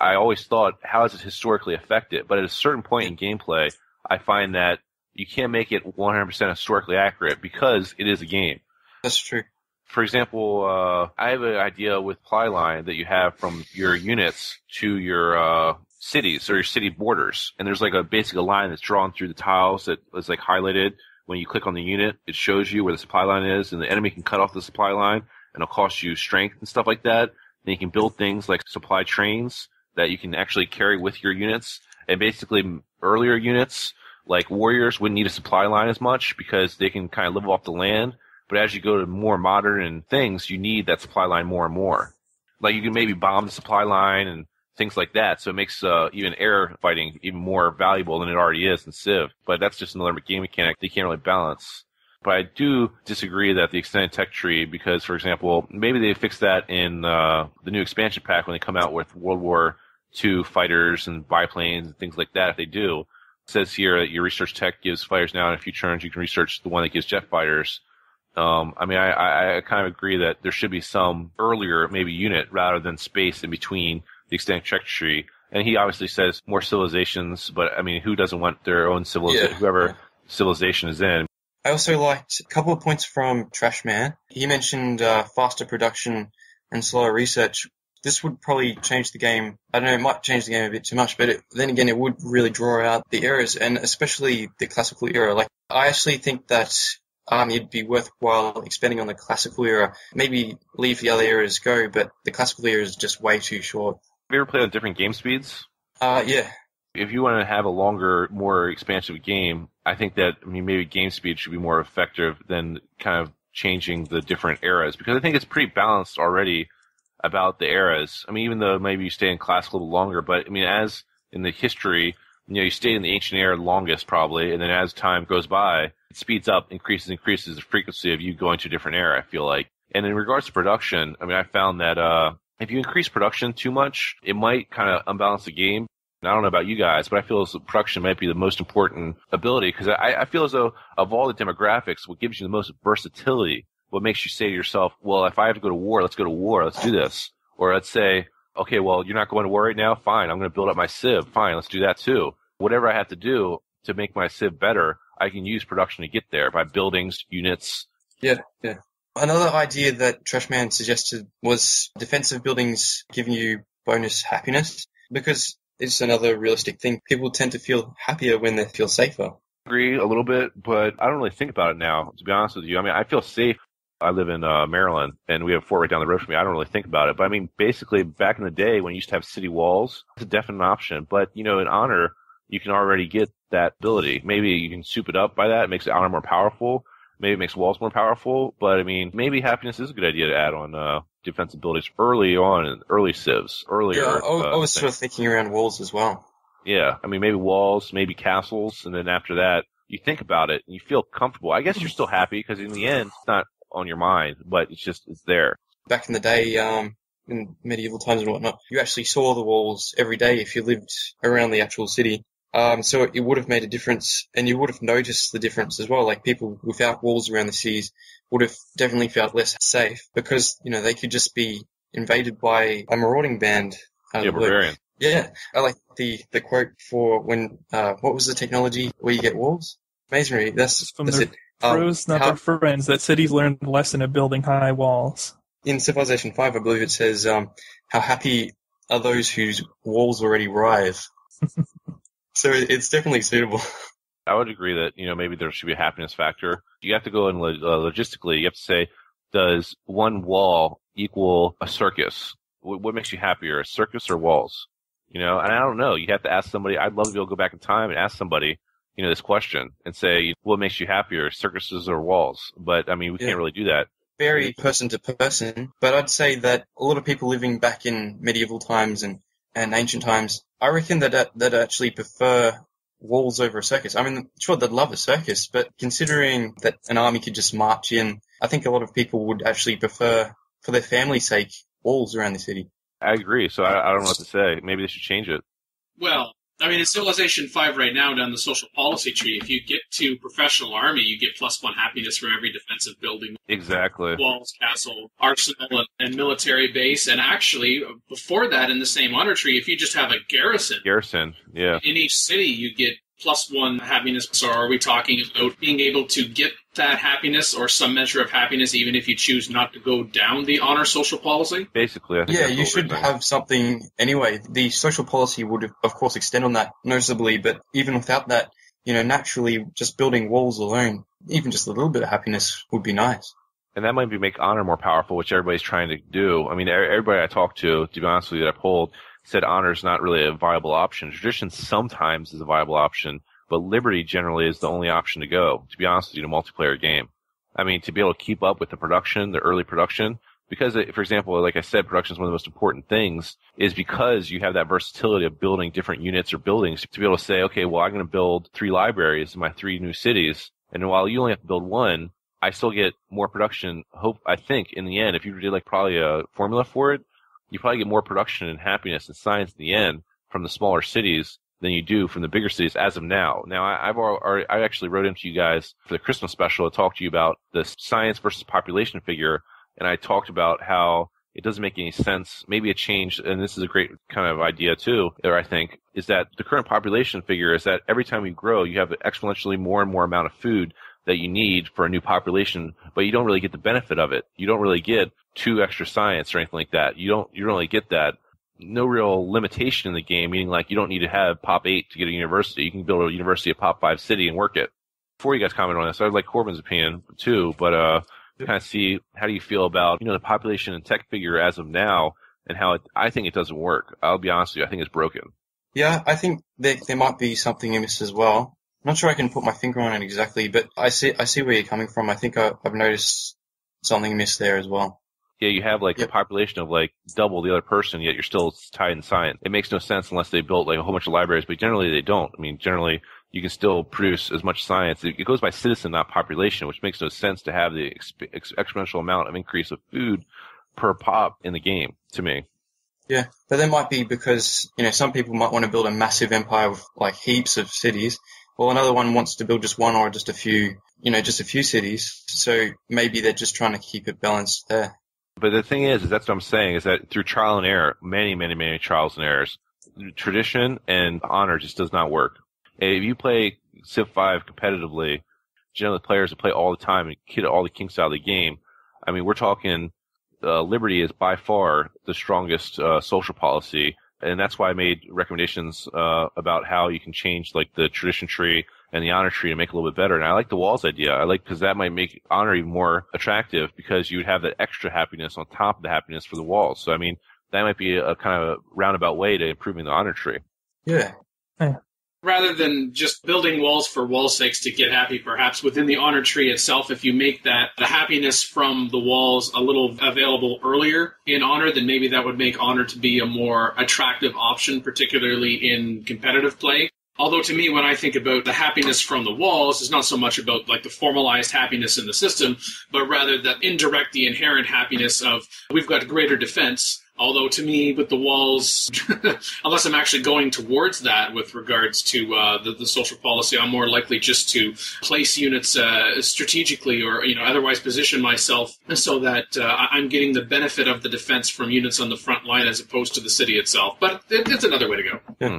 I always thought, how is it historically affected? But at a certain point in gameplay, I find that you can't make it 100% historically accurate because it is a game. That's true. For example, I have an idea with plyline that you have from your units to your cities or your city borders, and there's like basically a line that's drawn through the tiles that is like highlighted. When you click on the unit, it shows you where the supply line is, and the enemy can cut off the supply line, and it'll cost you strength and stuff like that. Then you can build things like supply trains that you can actually carry with your units, and basically earlier units like warriors wouldn't need a supply line as much because they can kind of live off the land. But as you go to more modern things, you need that supply line more and more. Like you can maybe bomb the supply line and things like that. So it makes even air fighting even more valuable than it already is in Civ. But that's just another game mechanic they can't really balance. But I do disagree that the extended tech tree, because, for example, maybe they fix that in the new expansion pack when they come out with World War II fighters and biplanes and things like that. If they do, it says here that your research tech gives fighters now in a few turns. You can research the one that gives jet fighters. I kind of agree that there should be some earlier maybe unit rather than space in between the extended tech tree. And he obviously says more civilizations, but I mean, who doesn't want their own civilization, whoever civilization is in? I also liked a couple of points from Trashman. He mentioned faster production and slower research. This would probably change the game. I don't know, it might change the game a bit too much, but then again, it would really draw out the eras, and especially the classical era. Like, I actually think that it'd be worthwhile expanding on the classical era. Maybe leave the other eras go, but the classical era is just way too short. Have you ever played on different game speeds? Yeah. If you want to have a longer, more expansive game, I think that, maybe game speed should be more effective than kind of changing the different eras, because I think it's pretty balanced already about the eras. Even though maybe you stay in classical a little longer, but as in the history, you stay in the ancient era the longest probably, and then as time goes by, it speeds up, increases the frequency of you going to a different era, I feel like. And in regards to production, I found that if you increase production too much, it might kind of unbalance the game. And I don't know about you guys, but I feel as though production might be the most important ability, because I feel as though of all the demographics, what gives you the most versatility, what makes you say to yourself, well, if I have to go to war, let's go to war, let's do this. Or let's say, okay, well, you're not going to war right now? Fine, I'm going to build up my Civ. Fine, let's do that too. Whatever I have to do to make my Civ better, I can use production to get there by buildings, units. Yeah. Another idea that Trashman suggested was defensive buildings giving you bonus happiness, because it's another realistic thing. People tend to feel happier when they feel safer. I agree a little bit, but I don't really think about it now, to be honest with you. I feel safe. I live in Maryland, and we have a fort right down the road from me. I don't really think about it. But basically, back in the day when you used to have city walls, it's a definite option. But, in Honor, you can already get that ability. Maybe you can soup it up by that. It makes Honor more powerful. Maybe it makes walls more powerful. But, maybe happiness is a good idea to add on defense abilities early on in early civs. Earlier. Yeah, I was sort of thinking around walls as well. Yeah, maybe walls, maybe castles, and then after that, you think about it and you feel comfortable. I guess you're still happy because in the end, it's not on your mind, but it's there. Back in the day, in medieval times and whatnot, you actually saw the walls every day if you lived around the actual city. So it would have made a difference, and you would have noticed the difference as well. Like, people without walls around the cities would have definitely felt less safe because, they could just be invaded by a marauding band. Barbarian. Yeah, I like the quote for when, what was the technology where you get walls? Masonry, that's it. Froze not our friends, that cities learned the lesson of building high walls. In Civilization 5, I believe it says, how happy are those whose walls already rise. So it's definitely suitable. I would agree that, maybe there should be a happiness factor. You have to go in logistically. You have to say, does one wall equal a circus? What makes you happier, a circus or walls? And I don't know. You have to ask somebody. I'd love to be able to go back in time and ask somebody, this question and say, what makes you happier, circuses or walls? But, we can't really do that. Very person to person, but I'd say that a lot of people living back in medieval times and ancient times, I reckon that actually prefer walls over a circus. Sure, they'd love a circus, but considering that an army could just march in, I think a lot of people would actually prefer, for their family's sake, walls around the city. I agree, so I don't know what to say. Maybe they should change it. Well, in Civilization 5 right now, down the social policy tree, if you get to professional army, you get +1 happiness for every defensive building. Exactly. Walls, castle, arsenal, and military base. And actually, before that, in the same honor tree, if you just have a garrison. Garrison, yeah. In each city, you get +1 happiness. So are we talking about being able to get that happiness or some measure of happiness even if you choose not to go down the honor social policy? Basically, I think you should have something anyway. The social policy would, of course, extend on that noticeably, but even without that, naturally, just building walls alone, even just a little bit of happiness would be nice. And that might make honor more powerful, which everybody's trying to do. Everybody I talked to be honest with you, that I've polled, said honor is not really a viable option. Tradition sometimes is a viable option, but liberty generally is the only option to go, to be honest with you, in a multiplayer game. To be able to keep up with the production, the early production, because, for example, like I said, production is one of the most important things, is because you have that versatility of building different units or buildings to be able to say, okay, well, I'm going to build 3 libraries in my 3 new cities, and while you only have to build 1, I still get more production, I think, in the end. If you did probably a formula for it, you probably get more production and happiness and science in the end from the smaller cities than you do from the bigger cities as of now. Now, I actually wrote into you guys for the Christmas special to talk to you about the science versus population figure, and I talked about how it doesn't make any sense. Maybe a change, and this is a great kind of idea too, or I think, is that the current population figure is that every time you grow, you have exponentially more and more amount of food that you need for a new population, but you don't really get the benefit of it. You don't really get 2 extra science or anything like that. You don't really get that. No real limitation in the game, meaning you don't need to have Pop 8 to get a university. You can build a university at Pop 5 city and work it. Before you guys comment on this, I'd like Corbin's opinion too, but kind of see how do you feel about the population and tech figure as of now and how I think it doesn't work. I'll be honest with you, I think it's broken. Yeah, I think there might be something amiss as well. I'm not sure I can put my finger on it exactly, but I see where you're coming from. I think I've noticed something amiss there as well. Yeah, you have a population of double the other person, yet you're still tied in science. It makes no sense unless they built a whole bunch of libraries, but generally they don't. Generally you can still produce as much science. It goes by citizen, not population, which makes no sense to have the exponential amount of increase of food per pop in the game, to me. Yeah, but that might be because, some people might want to build a massive empire with heaps of cities, while another one wants to build just one or just a few cities. So maybe they're just trying to keep it balanced there. But the thing is that's what I'm saying, is that through trial and error, many, many, many trials and errors, tradition and honor just does not work. If you play Civ 5 competitively, generally players that play all the time and get all the kinks out of the game, we're talking liberty is by far the strongest social policy, and that's why I made recommendations about how you can change the tradition tree and the honor tree to make it a little bit better. And I like the walls idea. Because that might make honor even more attractive, because you would have that extra happiness on top of the happiness for the walls. So that might be a kind of roundabout way to improving the honor tree. Yeah. Rather than just building walls for wall's sakes to get happy, perhaps within the honor tree itself, if you make the happiness from the walls a little available earlier in honor, then maybe that would make honor to be a more attractive option, particularly in competitive play. Although to me, when I think about the happiness from the walls, it's not so much about the formalized happiness in the system, but rather the indirect, the inherent happiness of we've got greater defense. Although to me, with the walls, unless I'm actually going towards that with regards to the social policy, I'm more likely just to place units strategically or otherwise position myself so that I'm getting the benefit of the defense from units on the front line as opposed to the city itself. But it's another way to go. Yeah.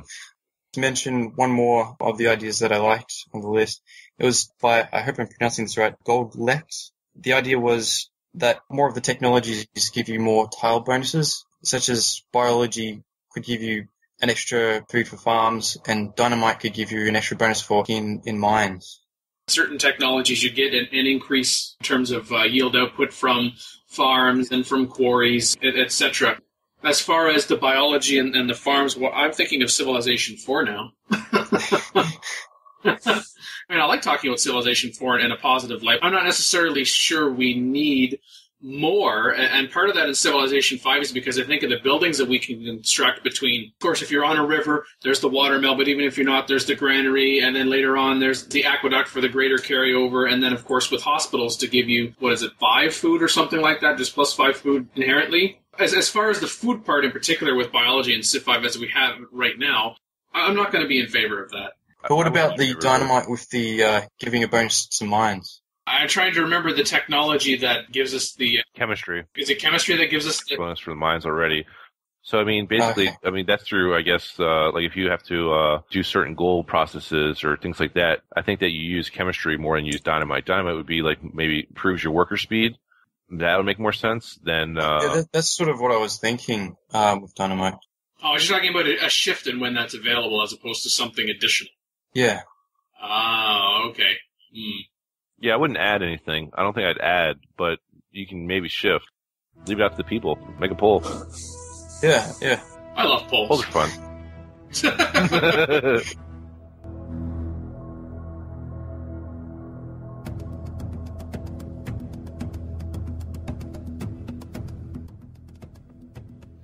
To mention one more of the ideas that I liked on the list, It was by, I hope I'm pronouncing this right, Goldlex. The idea was that more of the technologies give you more tile bonuses, such as biology could give you an extra food for farms, and dynamite could give you an extra bonus for in mines. Certain technologies you get an increase in terms of yield output from farms and from quarries, etc. As far as the biology and the farms, well, I'm thinking of Civilization 4 now. I mean, I like talking about Civilization 4 in a positive light. I'm not necessarily sure we need more, and part of that in Civilization 5 is because I think of the buildings that we can construct between, of course, if you're on a river, there's the watermill, but even if you're not, there's the granary, and then later on there's the aqueduct for the greater carryover, and then, of course, with hospitals to give you, 5 food or something like that, just plus 5 food inherently. As far as the food part in particular with biology and Civ 5 as we have right now, I'm not going to be in favor of that. But what about the dynamite with the giving a bonus to mines? I'm trying to remember the technology that gives us the... chemistry. Is it chemistry that gives us the... bonus for the mines already. So, I mean, basically, okay. I mean, that's through, I guess, like if you have to do certain gold processes or things like that, I think that you use chemistry more than use dynamite. Dynamite would be like maybe improves your worker speed. That would make more sense than... Yeah, that's sort of what I was thinking with dynamite. Oh, I was just talking about a shift in when that's available as opposed to something additional. Yeah. Ah, okay. Yeah, I wouldn't add anything. I don't think I'd add, but you can maybe shift. Leave it out to the people. Make a poll. Yeah, yeah. I love polls. Polls are fun.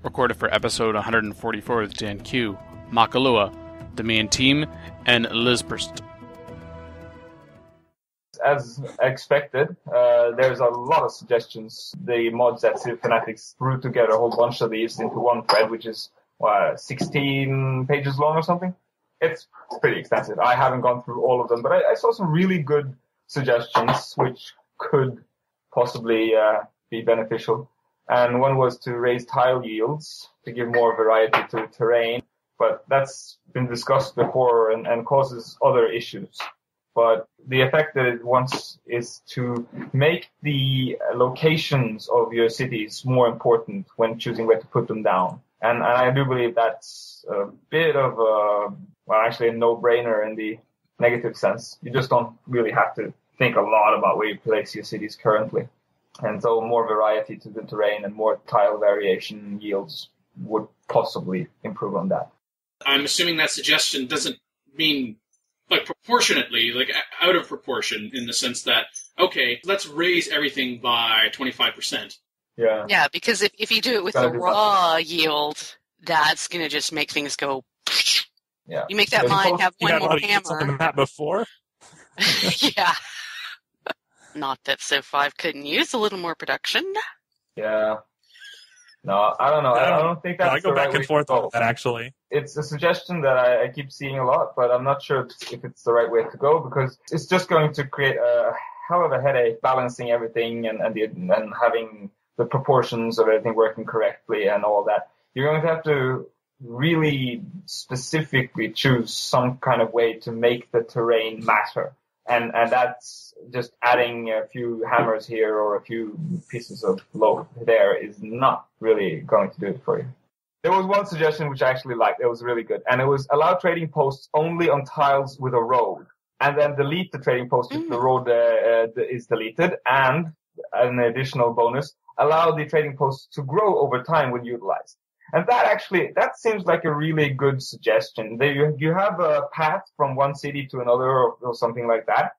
Recorded for episode 144 with Dan Q, Makalua, the main team, and Lizburst. As expected, there's a lot of suggestions. The mods at Civ Fanatics threw together a whole bunch of these into one thread, which is 16 pages long or something. It's pretty extensive. I haven't gone through all of them, but I saw some really good suggestions which could possibly be beneficial. And one was to raise tile yields to give more variety to the terrain, but that's been discussed before and causes other issues. But the effect that it wants is to make the locations of your cities more important when choosing where to put them down. And I do believe that's a bit of actually a no-brainer in the negative sense. You just don't really have to think a lot about where you place your cities currently. And so more variety to the terrain and more tile variation yields would possibly improve on that. I'm assuming that suggestion doesn't mean proportionately, out of proportion in the sense that, okay, let's raise everything by 25%. Yeah. Yeah, because if you do it with the raw yield, that's going to just make things go... Yeah. You make that mine have one more hammer. Something like that before? Yeah. Not that Civ 5 couldn't use a little more production. Yeah. No, I don't know. I don't think that's I go back and forth on that, actually. It's a suggestion that I keep seeing a lot, but I'm not sure if it's the right way to go, because it's just going to create a hell of a headache balancing everything and having the proportions of everything working correctly and all that. You're going to have to really specifically choose some kind of way to make the terrain matter. And that's just adding a few hammers here or a few pieces of loaf there is not really going to do it for you. There was one suggestion which I actually liked. It was really good. And it was allow trading posts only on tiles with a road. And then delete the trading post if the road is deleted. And an additional bonus, allow the trading posts to grow over time when utilized. And that seems like a really good suggestion. You have a path from one city to another or something like that,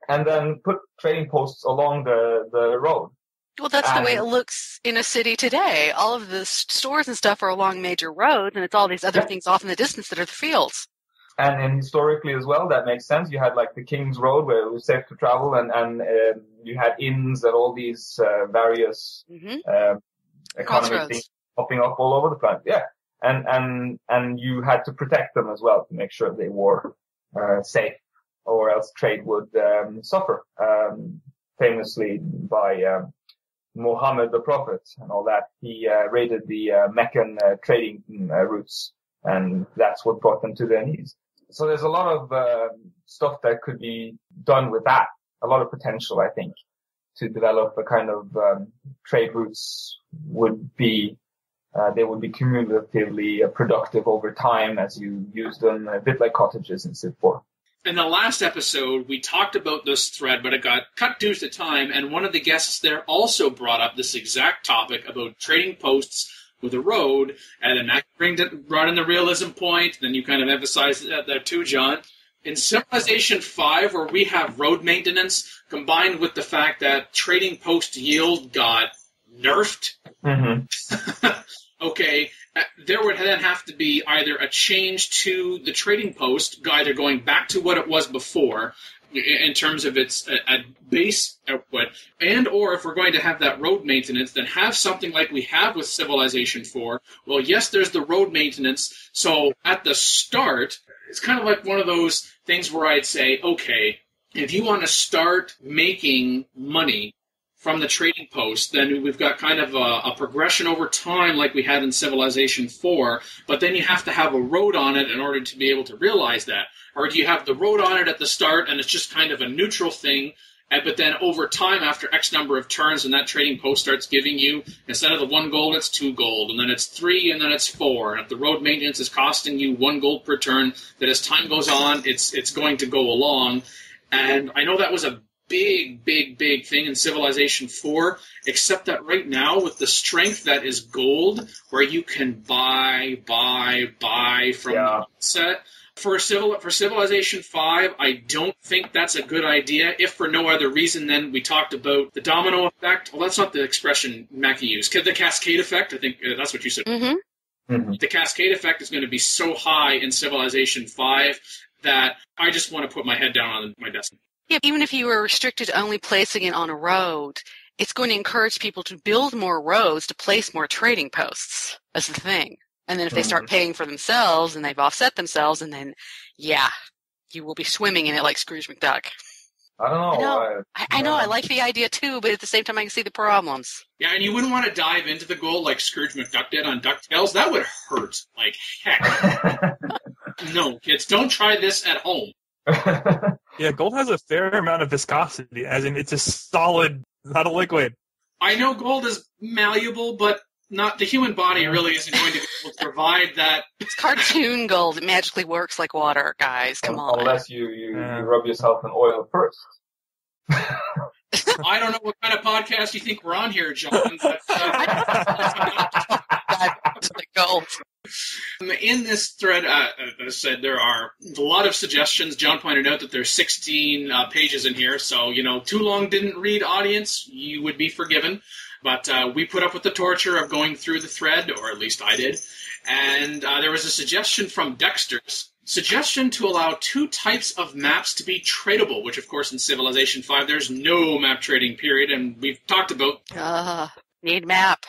and then put trading posts along the road. Well, that's the way it looks in a city today. All of the stores and stuff are along major roads, and it's all these other things off in the distance that are the fields. And historically as well, that makes sense. You had like the King's Road where it was safe to travel, and you had inns at all these various economic things popping up all over the planet. Yeah. And you had to protect them as well to make sure they were safe, or else trade would suffer. Famously by Muhammad the Prophet and all that. He raided the Meccan trading routes, and that's what brought them to their knees. So there's a lot of stuff that could be done with that. A lot of potential, I think, to develop a kind of trade routes would be they would be cumulatively productive over time as you use them, a bit like cottages in Civ 4. In the last episode, we talked about this thread, but it got cut due to time, and one of the guests there also brought up this exact topic about trading posts with a road, and then that brought in the realism point, then you kind of emphasized that there too, John. In Civilization 5, where we have road maintenance, combined with the fact that trading post yield got nerfed, okay, there would then have to be either a change to the trading post, either going back to what it was before, in terms of its base output, and or if we're going to have that road maintenance, then have something like we have with Civilization 4. Well, yes, there's the road maintenance, so at the start, it's kind of like one of those things where I'd say, okay, if you want to start making money from the trading post, then we've got kind of a progression over time like we had in Civilization 4, but then you have to have a road on it in order to be able to realize that. Or do you have the road on it at the start and it's just kind of a neutral thing, but then over time, after X number of turns, and that trading post starts giving you, instead of the 1 gold, it's 2 gold, and then it's 3, and then it's 4. And if the road maintenance is costing you 1 gold per turn, that as time goes on, it's going to go along. And I know that was a big thing in Civilization 4, except that right now, with the strength that is gold, where you can buy from the set, for Civilization 5, I don't think that's a good idea, if for no other reason than we talked about the domino effect. Well, that's not the expression Mackie used. The cascade effect, I think that's what you said. The cascade effect is going to be so high in Civilization 5 that I just want to put my head down on my desk. Yeah, even if you were restricted to only placing it on a road, it's going to encourage people to build more roads to place more trading posts. That's the thing. And then if they start paying for themselves and they've offset themselves, and then, yeah, you will be swimming in it like Scrooge McDuck. I don't know. I know. I like the idea too, but at the same time, I can see the problems. Yeah, and you wouldn't want to dive into the gold like Scrooge McDuck did on DuckTales. That would hurt like heck. No, kids, don't try this at home. Yeah, gold has a fair amount of viscosity, as in it's a solid, not a liquid. I know gold is malleable, but not the human body really isn't going to be able to provide that. It's cartoon gold. It magically works like water, guys. Come on. Unless you rub yourself in oil first. I don't know what kind of podcast you think we're on here, John. But, gold. In this thread, as I said, there are a lot of suggestions. John pointed out that there's 16 pages in here, so, too long didn't read audience, you would be forgiven. But we put up with the torture of going through the thread, or at least I did. And there was a suggestion from Dexter's. Suggestion to allow 2 types of maps to be tradable, which, of course, in Civilization 5, there's no map trading period, and we've talked about... Need map.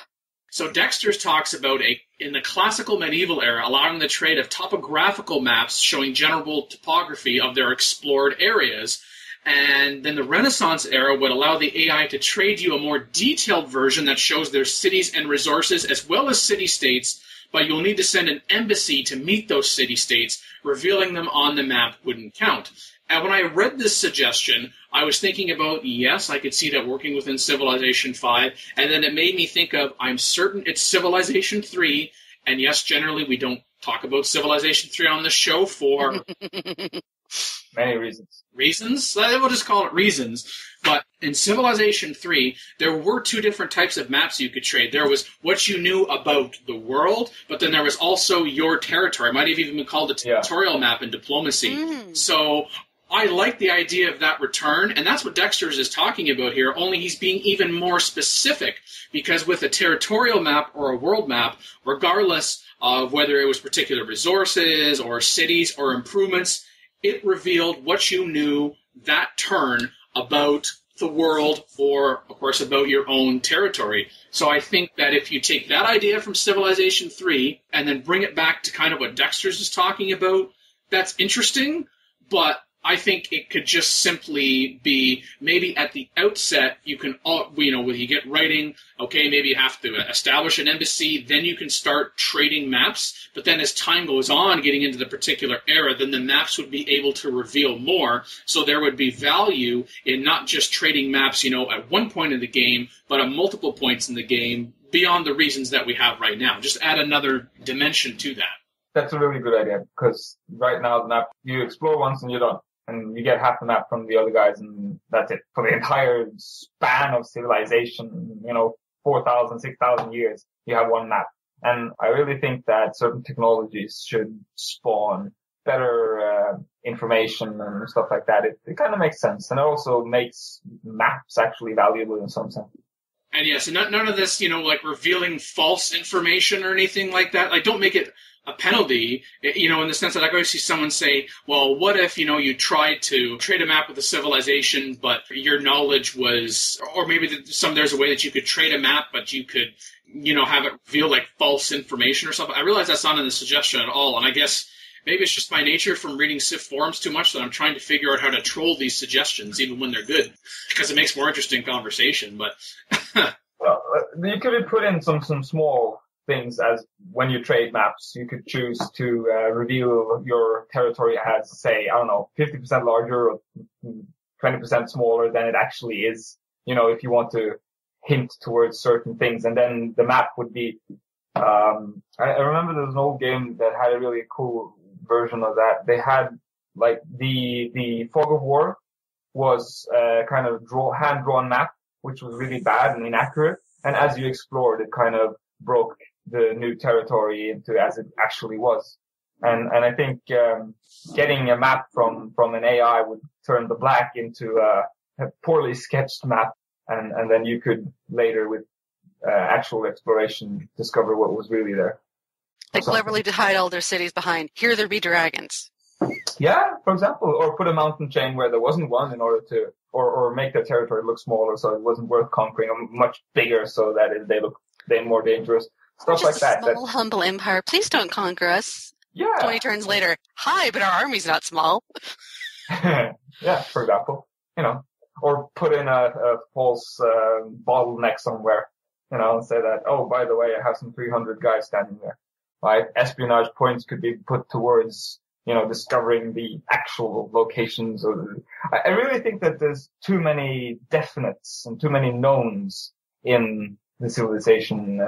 So Dexter's talks about, in the classical medieval era, allowing the trade of topographical maps showing general topography of their explored areas. And then the Renaissance era would allow the AI to trade you a more detailed version that shows their cities and resources as well as city-states, but you'll need to send an embassy to meet those city-states. Revealing them on the map wouldn't count. And when I read this suggestion, I was thinking about, yes, I could see that working within Civilization 5, and then it made me think of, I'm certain it's Civilization 3, and yes, generally we don't talk about Civilization 3 on the show for... many reasons. Reasons? We'll just call it reasons. But in Civilization 3, there were 2 different types of maps you could trade. There was what you knew about the world, but then there was also your territory. It might have even been called a territorial map in diplomacy. So I like the idea of that return, and that's what Dexter's is talking about here, only he's being even more specific, because with a territorial map or a world map, regardless of whether it was particular resources or cities or improvements, it revealed what you knew that turn about the world or, of course, about your own territory. So I think that if you take that idea from Civilization 3 and then bring it back to kind of what Dexter's is talking about, that's interesting, but I think it could just simply be maybe at the outset you can, when you get writing, okay, maybe you have to establish an embassy, then you can start trading maps, but then as time goes on, getting into the particular era, then the maps would be able to reveal more, so there would be value in not just trading maps, at one point in the game, but at multiple points in the game, beyond the reasons that we have right now. Just add another dimension to that. That's a really good idea, because right now the map, you explore once and you're done. And you get half the map from the other guys, and that's it. For the entire span of civilization, 4,000, 6,000 years, you have one map. And I really think that certain technologies should spawn better information and stuff like that. It kind of makes sense. And it also makes maps actually valuable in some sense. And yes, none of this, revealing false information or anything like that. Like, don't make it a penalty, in the sense that I go see someone say, well, what if, you tried to trade a map with a civilization, but your knowledge was, or maybe there's a way that you could trade a map, but you could, have it reveal like false information or something. I realize that's not in the suggestion at all, and I guess maybe it's just my nature from reading Civ forums too much that I'm trying to figure out how to troll these suggestions, even when they're good, because it makes more interesting conversation, but... Well, you could put in some small things as when you trade maps, you could choose to reveal your territory as, say, 50% larger or 20% smaller than it actually is, if you want to hint towards certain things. And then the map would be, I remember there was an old game that had a really cool version of that. They had, like, the Fog of War was kind of hand-drawn map, which was really bad and inaccurate. And as you explored, it kind of broke the new territory into as it actually was. And I think getting a map from an AI would turn the black into a poorly sketched map, and then you could later with actual exploration discover what was really there. They cleverly hide all their cities behind, here there be dragons. Yeah, for example, or put a mountain chain where there wasn't one in order to, or make their territory look smaller so it wasn't worth conquering, or much bigger so that they're more dangerous. Stuff like that. Small, humble empire. Please don't conquer us. Yeah. 20 turns later. Hi, but our army's not small. Yeah, for example. Or put in a false bottleneck somewhere. And say that, oh, by the way, I have some 300 guys standing there. Right? Espionage points could be put towards, discovering the actual locations. I really think that there's too many definites and too many knowns in the Civilization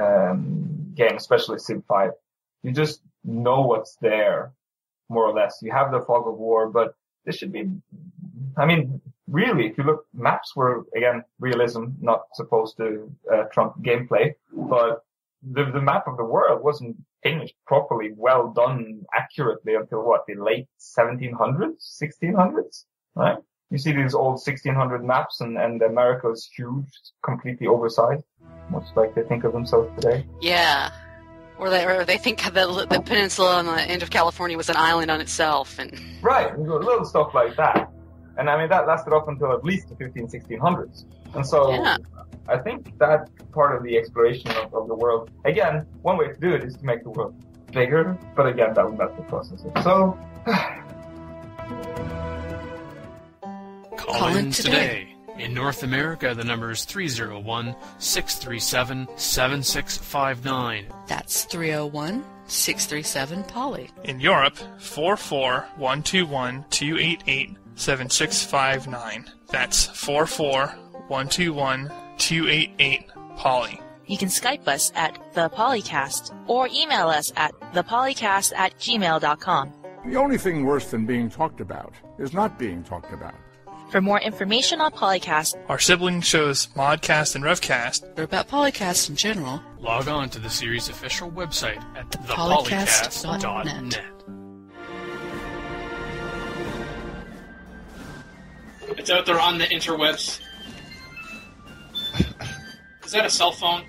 game, especially Civ 5. You just know what's there, more or less. You have the Fog of War, but this should be, really, if you look, maps were, again, realism, not supposed to trump gameplay, but the map of the world wasn't finished properly, well done, accurately until the late 1700s, 1600s, right? You see these old 1600 maps and America is huge, completely oversized, much like they think of themselves today. Yeah. Or they think the peninsula on the end of California was an island on itself. Right, little stuff like that. And that lasted up until at least the 1600s. And so yeah. I think that part of the exploration of the world, again, one way to do it is to make the world bigger, but again, that would mess the process up. So... Call in today. In North America, the number is 301-637-7659. That's 301-637-POLY. In Europe, 44121-288-7659. That's 44121-288-POLY. You can Skype us at the PolyCast or email us at thepolycast@gmail.com. The only thing worse than being talked about is not being talked about. For more information on PolyCast, our sibling shows Modcast and Revcast, or about PolyCast in general, log on to the series' official website at thepolycast.net. It's out there on the interwebs. Is that a cell phone?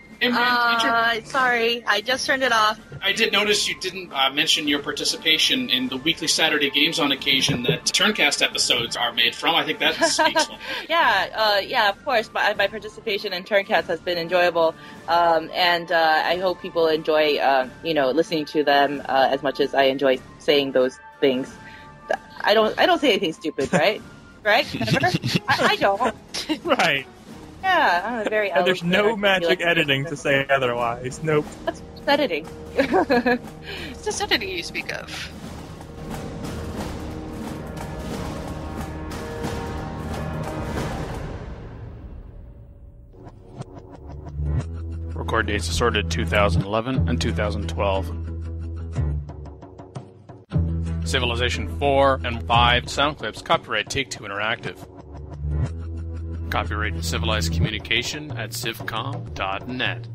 Sorry, I just turned it off. I did notice you didn't mention your participation in the weekly Saturday games on occasion that Turncast episodes are made from. I think that speaks well. Yeah, of course. My participation in Turncast has been enjoyable, and I hope people enjoy, listening to them as much as I enjoy saying those things. I don't say anything stupid, right? Right? Never? I don't. Right. Yeah, I'm a very And there's eloquent, no magic articulate editing to say otherwise. Nope. What's editing? What's this editing you speak of? Record dates assorted 2011 and 2012. Civilization 4 and 5 sound clips, copyright Take-Two Interactive. Copyright Civilized Communication at civcom.net.